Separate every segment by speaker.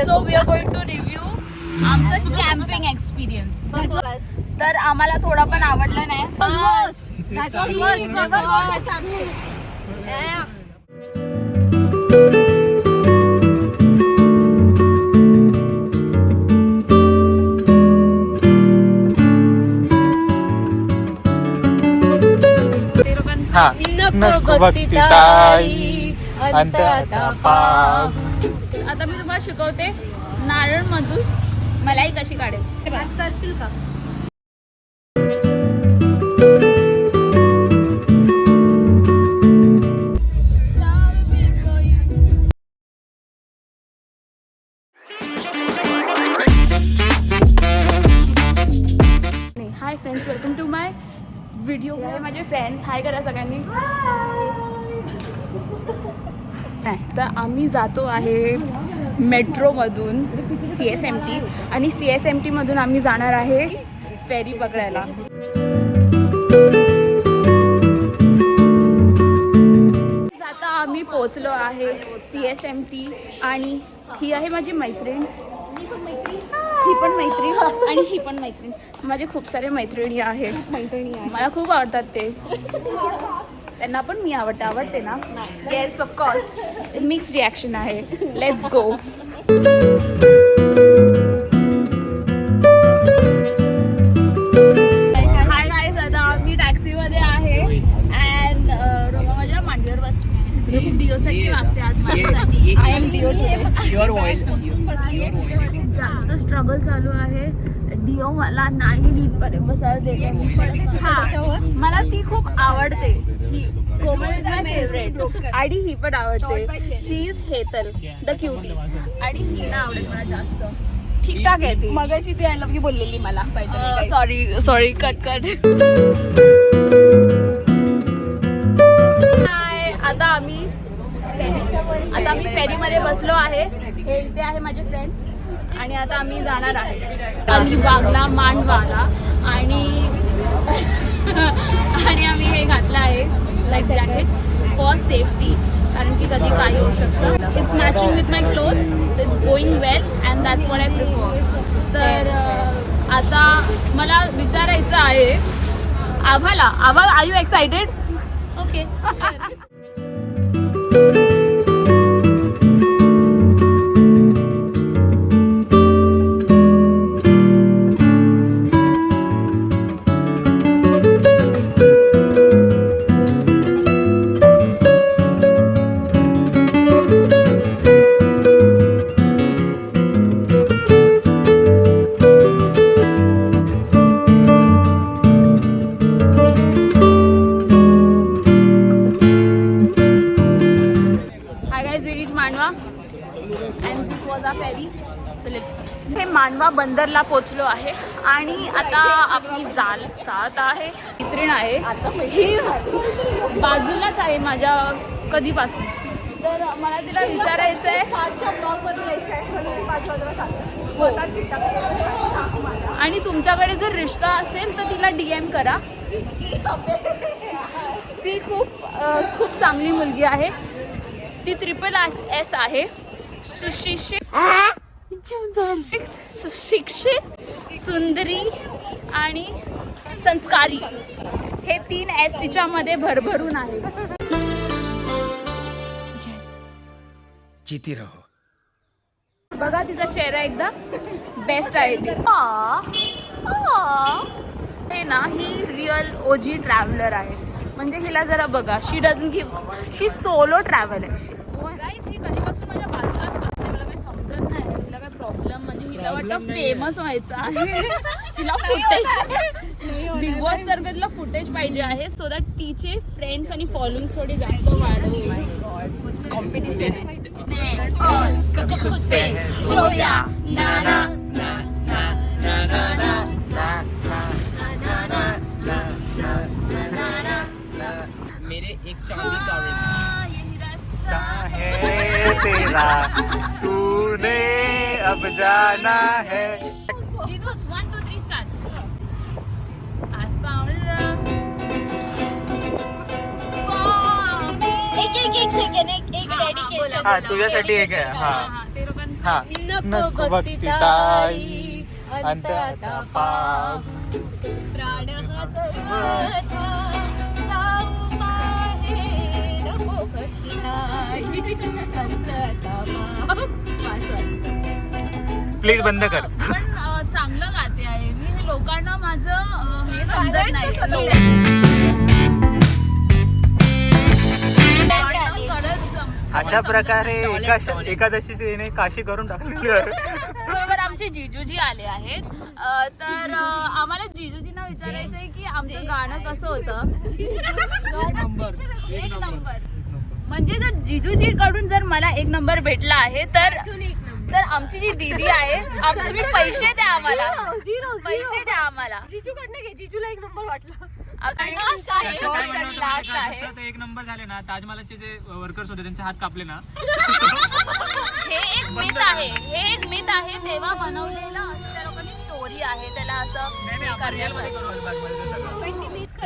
Speaker 1: So we are going to review आमचं camping experience. तर आम्हाला थोडं पण आवडलं नाही. आता मी तुम्हाला शिकवते नारळ मधून मलाई कशी काढायची. करशील का? Hi friends, welcome to my video. हे माझे फ्रेंड्स, हाय करा सगळ्यांनी. नाही तर आम्ही जातो आहे मेट्रोमधून CSMT आणि CSMT मधून आम्ही जाणार आहे फेरी पकडायला. आता आम्ही पोचलो आहे CSMT आणि ही आहे माझी मैत्रीण, ही पण मैत्रीण आणि ही पण मैत्रीण. माझे खूप सारे मैत्रिणी आहेत, मला खूप आवडतात ते. त्यांना पण मी आवडते ना. Yes of course. मिक्स रिॲक्शन आहे. Let's go. हाय गाईज, आता मी टॅक्सीमध्ये आहे अँड रोमा माझ्या मांडीवर बसली. डिओसाठी वागते आज माझ्यासाठी. I am Dio. जास्त स्ट्रगल चालू आहे. डिओ मला नाही नीटपणे बसायला देते. हा, मला ती खूप आवडते. ही कोमल इज माय फेवरेट आणि ही पण आवडते. शी इज हेतल द क्युटी आणि ही ना आवडत मला जास्त. ठीक ठाक आहे ती.
Speaker 2: मगाशी ती आय लव्ह यू बोललेली मला.
Speaker 1: Sorry cut. आता आम्ही फेरीमध्ये बसलो आहे. हे इथे आहे माझे फ्रेंड्स आणि आता आम्ही जाणार आहे अलिबागला, मांडवाला आणि आम्ही हे घातलं आहे लाईफ जॅकेट फॉर सेफ्टी, कारण की कधी काही होऊ शकतं. It's matching with my clothes, so it's going well and that's what I prefer. तर आता मला विचारायचं आहे आम्हाला, आर यू एक्साइटेड? ओके. हे मांडवा बंदरला पोचलो आहे आणि आता आपली जात आहे. मैत्रीण आहे ही बाजूलाच आहे माझ्या कधीपासून. तर मला तिला विचारायचं आहे आणि तुमच्याकडे जर रिश्ता असेल तर तिला DM करा. ती खूप चांगली मुलगी आहे. ती SSS आहे. सुशिक्षित, सुंदरी आणि संस्कारी, हे 3 S तिच्यामध्ये भरभरून आहे.
Speaker 3: जीती रहो.
Speaker 1: बघा तिचा चेहरा एकदा. बेस्ट आहे ती. हे ना, ही रिअल OG ट्रॅव्हलर आहे. म्हणजे हिला जरा बघा, she doesn't give, she solo traveller. Guys, ही कधीपासून माझ्या बाजूलाच बसते. मला काही समजत नाही तिला काय प्रॉब्लेम. म्हणजे हिला वाटतं फेमस व्हायचं आहे. तिला फुटेज, बिग बॉस सारखं तिला फुटेज पाहिजे आहे, सो दॅट तिचे फ्रेंड्स आणि फॉलोइंग थोडे जास्त वाढवतील.
Speaker 2: कॉम्पिटिशन.
Speaker 3: मेरे एक चांदी का रिंग
Speaker 4: है तेरा, तूने अब जाना है.
Speaker 1: It was 1, 2, 3 start. I found love for me.
Speaker 2: एक सेकंड, एक डेडिकेशन.
Speaker 4: हा, तुझ्यासाठी एक आहे. हा,
Speaker 1: ते लोकांचं
Speaker 4: हा
Speaker 2: नको भक्ती ताई, अंतता पाहू, प्राण हा सर्वथा जाऊ माहे. नको भक्ती ताई, अंतता पाहू.
Speaker 4: प्लीज बंद कर.
Speaker 1: पण चांगलं गाते आहे मी. हे लोकांना माझं हे समजत नाही.
Speaker 4: अशा प्रकारे एकादशीचे येणे काशी करून टाकलेली आहे.
Speaker 1: बरोबर आमचे जिजूजी आले आहेत. तर आम्हाला जिजूजींना विचारायचं आहे की आमचं गाणं कसं होतं. एक नंबर. म्हणजे जर जिजूजी कडून जर मला 1 नंबर भेटला आहे तर आमची जी दीदी आहे तुम्ही पैसे द्या आम्हाला. पैसे द्या आम्हाला.
Speaker 2: जिजूकडनं घे. जिजूला 1 नंबर वाटला.
Speaker 4: एक नंबर झाले ना. ताजमहालचे जे वर्कर्स होते त्यांचे हात कापले ना.
Speaker 1: हे एक मिथ आहे. हे एक मिथ आहे. तेव्हा बनवलेलं असं त्या लोकांनी स्टोरी आहे. त्याला असं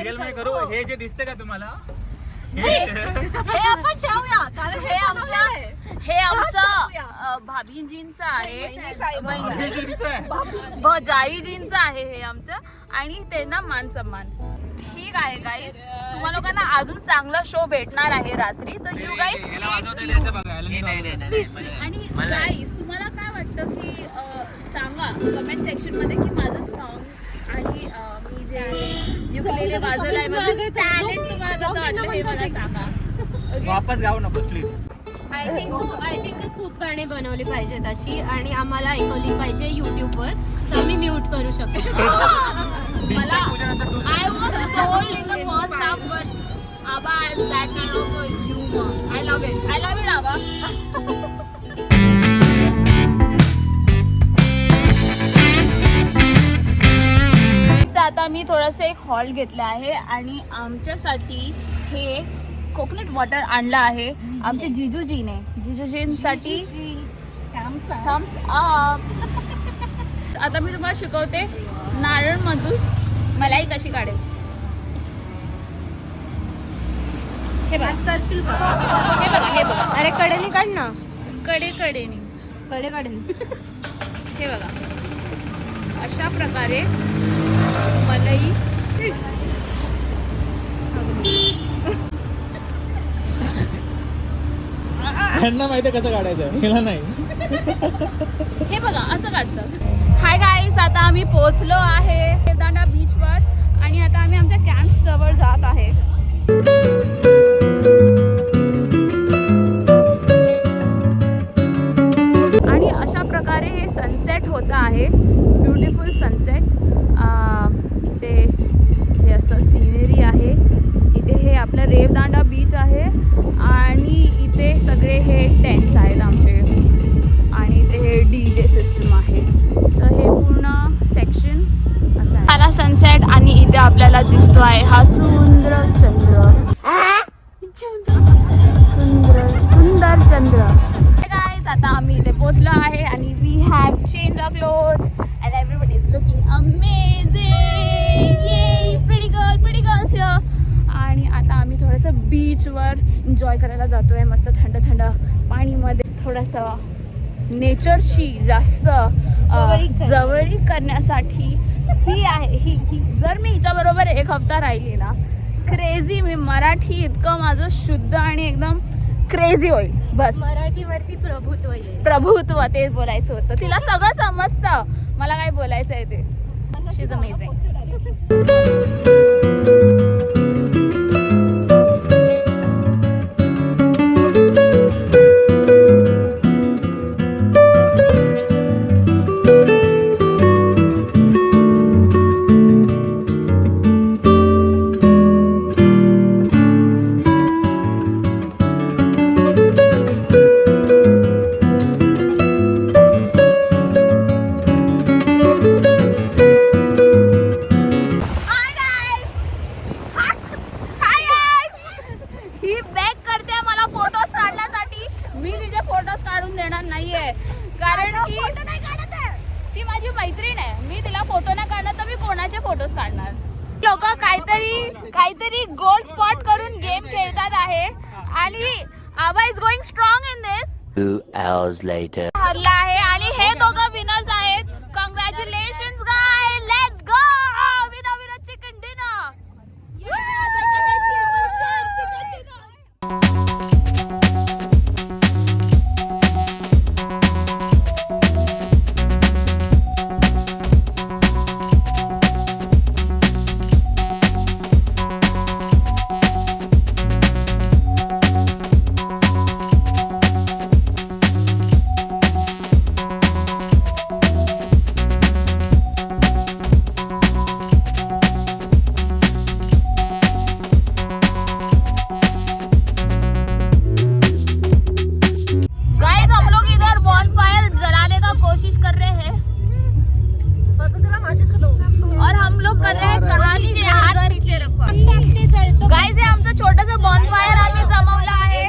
Speaker 4: रिअल मध्ये करू. हे जे दिसते का तुम्हाला
Speaker 2: हे आपण ठेवूया कारण
Speaker 1: हे आमचं भाभीजींचं आहे. भजाईजींचं आहे हे आमचं. आणि त्यांना मान सन्मान. ठीक आहे गाईस. तुम्हा लोकांना अजून चांगला शो भेटणार आहे रात्री. तर यू गाईस प्लीज. आणि गाईस तुम्हाला काय वाटतं की सांगा कमेंट सेक्शन मध्ये की माझं सॉन्ग आणि मी जे युकेलेले वाजवलं आहे माझं टॅलेंट तुम्हाला कसं वाटलं हे मला सांगा.
Speaker 4: वापस गाऊ नकोस प्लीज.
Speaker 2: आय थिंक तू खूप गाणे बनवले पाहिजेत अशी आणि आम्हाला ऐकवली पाहिजे युट्यूबवर. सो आम्ही म्यूट करू शकतो.
Speaker 1: मला I was sold in the first half but Abba has that kind of humor. I love it. I love it Abba. आता मी थोडंसं एक हॉल घेतलं आहे आणि आमच्यासाठी हे कोकोनट वॉटर आणलं आहे आमच्या जिजूजीने. जिजूजींसाठी थम्स अप. आता मी तुम्हाला शिकवते नारळमधून मलाई कशी काढायची. हे बघा हे बघा हे बघा.
Speaker 2: अरे कडेने काढ ना.
Speaker 1: कडेने
Speaker 2: कडे काढेल.
Speaker 1: हे बघा अशा प्रकारे मलाई.
Speaker 4: त्यांना माहिती कसं काढायचं हिला नाही.
Speaker 1: हे बघा असं काढतं. Hi guys. आता आम्ही पोहोचलो आहे रेवदांडा बीचवर आणि आता आम्ही आमच्या कॅम्प जवळ जात आहे. आणि अशा प्रकारे हे सनसेट होतं आहे. Beautiful sunset. इथे हे असं सिनरी आहे. इथे हे आपलं रेवदांडा बीच आहे आणि इथे सगळे हे टेंट्स आहेत आमचे आणि इथे हे DJ सिस्टम आहे. तर हे पूर्ण सेक्शन असं आहे. सारा सनसेट आणि इथे आपल्याला दिसतो आहे हा सुंदर चंद्र. सुंदर चंद्र. गाईज आता आम्ही इथे पोहोचलो आहे आणि we have change our clothes and everybody is looking amazing. ये प्रिटी गर्ल्स हिअर. आणि आता आम्ही थोडंसं बीचवर एन्जॉय करायला जातो आहे. मस्त थंड थंड पाणीमध्ये थोडंसं नेचरशी जास्त जवळीक करण्यासाठी ही आहे. ही जर मी हिच्याबरोबर 1 हफ्ता राहिली ना क्रेझी. मी मराठी इतकं माझं शुद्ध आणि एकदम क्रेझी होईल. बस
Speaker 2: मराठीवरती प्रभुत्व येईल.
Speaker 1: प्रभुत्व तेच बोलायचं होतं. तिला सगळं समजतं मला काय बोलायचं आहे ते. शी इज अमेझिंग. फोटोज काढणार. लोक काहीतरी गोल्ड स्पॉट करून गेम खेळतात आहे आणि Aaba is going strong in this.
Speaker 5: 2 hours later.
Speaker 1: हरला आहे आणि हे दोघं विनर्स आहेत. Congratulation guy, let's go winner chicken dinner. और हम लोग कर रहे हैं कहानी गाइस. हे आमचं छोटंसं बॉनफायर आम्ही जमवलं आहे.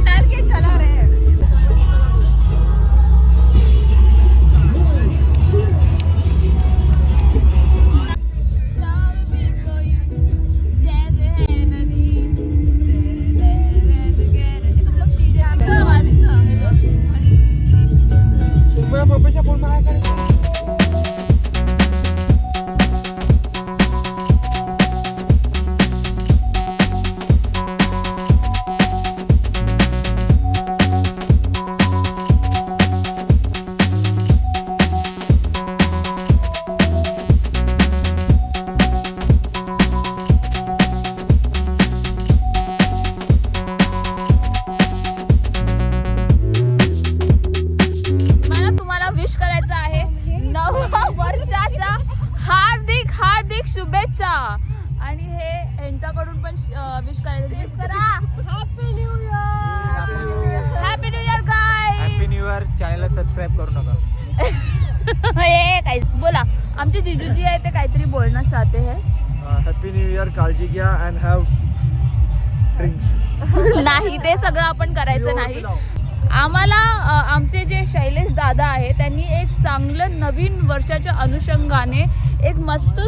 Speaker 1: डाल के चला रहे हैं. शुभेच्छा. आणि हे यांच्याकडून पण विश करायचं. विश करा. Happy new year. Happy new year guys.
Speaker 4: Happy new year. चॅनलला सबस्क्राईब करू नका.
Speaker 1: हे काय बोला. आमचे जिजूजी आहे ते काहीतरी बोलणं चाहते हैं.
Speaker 6: Happy new year. काळजी घ्या अँड हॅव ड्रिंक्स.
Speaker 1: नाही ते सगळं आपण करायचं नाही. आम्हाला आमचे जे शैलेश दादा आहे त्यांनी एक चांगलं नवीन वर्षाच्या अनुषंगाने एक मस्त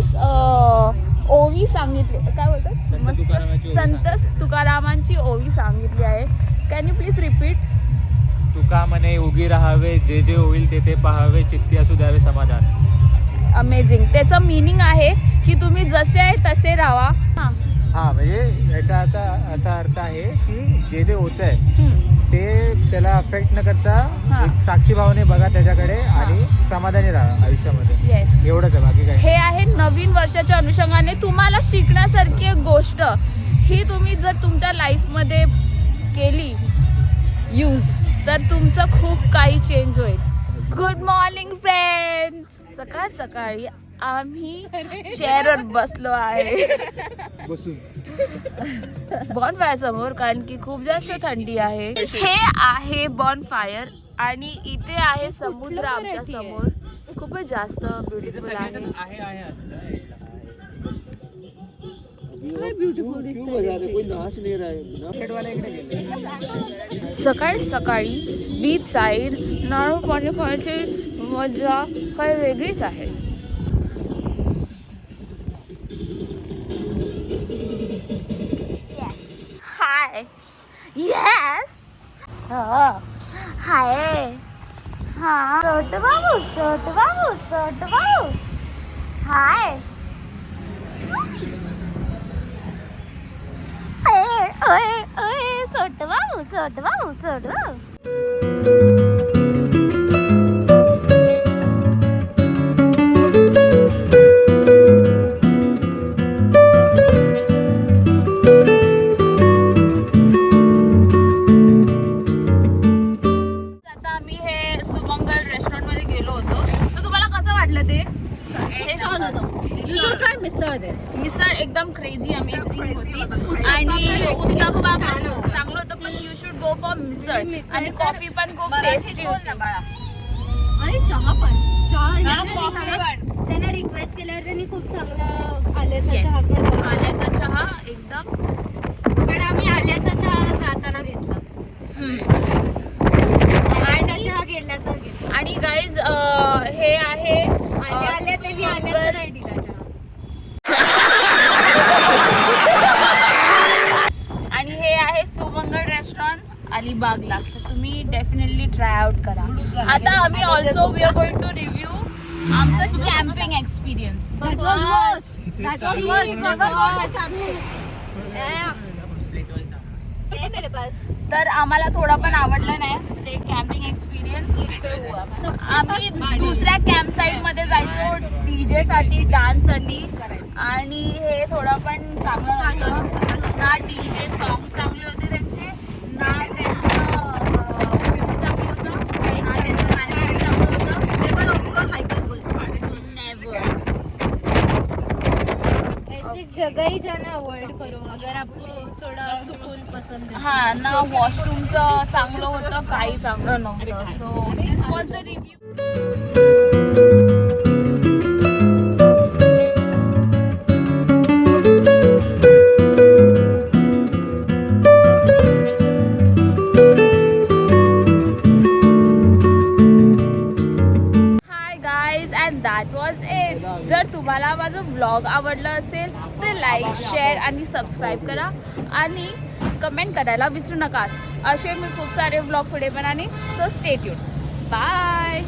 Speaker 1: ओवी सांगितली. काय बोलतात? मस्त संत तुकारामांची ओवी सांगितली आहे. Can you please repeat?
Speaker 4: Tuka म्हणे उगी राहावे, जे जे होईल ते ते पाहावे, चित्ती असू द्यावे समाधान.
Speaker 1: अमेझिंग. त्याचं मिनिंग आहे की तुम्ही जसे आहे तसे राहा.
Speaker 4: हा म्हणजे याचा आता असा अर्थ आहे की जे जे होत आहे ते त्याला अफेक्ट न करता एक साक्षी भावने बघा त्याच्याकडे आणि समाधानी राहा आयुष्यामध्ये.
Speaker 1: येस,
Speaker 4: एवढंच आहे, बाकी काय.
Speaker 1: हे आहे नवीन वर्षाच्या अनुषंगाने तुम्हाला शिकण्यासारखी एक गोष्ट. ही तुम्ही जर तुमच्या लाईफमध्ये केली यूज तर तुमचं खूप काही चेंज होईल. Good morning friends. सकाळ सकाळी आम्ही चेअरवर बसलो आहे बॉनफायर समोर, कारण की खूप जास्त थंडी आहे. हे आहे बॉनफायर आणि इथे आहे समुद्र आमच्या समोर. खूपच जास्त ब्युटिफुल आहे. सकाळी सकाळी बीच साईड नारळ पाणी खाण्याची मजा काही वेगळीच आहे. हाय. येस. हाय. हा सोट बाबू, सोट बाबू, सोट बाबू. हाय. ओए ओए सोट बाबू, सोट बाबू, सोट बाबू. मिसळ एकदम क्रेझी अमेझिंग होती आणि उत्तप्पा पण चांगलं होतं. पण यू शुड गो फॉर मिसळ. आणि कॉफी पण खूप टेस्टी होती.
Speaker 2: आणि चहा पण. त्यांना रिक्वेस्ट केल्यावर त्यांनी खूप चांगला आल्याचा चहा पण.
Speaker 1: आल्याचा चहा एकदम.
Speaker 2: पण आम्ही आल्याचा चहा जाताना घेतला. आल्याचा चहा गेल्याचा घेतला.
Speaker 1: आणि गाईज हे आहे अलिबागला, तर तुम्ही डेफिनेटली ट्राय आउट करा. आता आम्ही also we are going to review आमचं कॅम्पिंग एक्सपिरियन्स. तर आम्हाला थोडं पण आवडलं नाही ते कॅम्पिंग एक्सपिरियन्स. आम्ही दुसऱ्या कॅम्प साईट मध्ये जायचो डीजे साठी, डान्स साठी, आणि हे थोडं पण चांगलं नव्हतं. ना डीजे सॉंग चांगले होते त्यांचे, ना त्यांचं food चांगलं होतं, ना त्यांचं मॅनेजमेंट चांगलं होतं. नेव्हर.
Speaker 2: ऐसी जगह ही जाना अवॉइड करो अगर आपको थोड़ा सुकून पसंद है.
Speaker 1: हा, ना वॉशरूमचं चांगलं होतं, काही चांगलं नव्हतं. So this was the review. Hi guys, and that was it. जर तुम्हाला माझं ब्लॉग आवडलं असेल तर लाईक, शेअर आणि सबस्क्राईब करा आणि कमेंट करायला विसरू नका. असे मी खूप सारे ब्लॉग पुढे पण आणि सो स्टे ट्यून. बाय.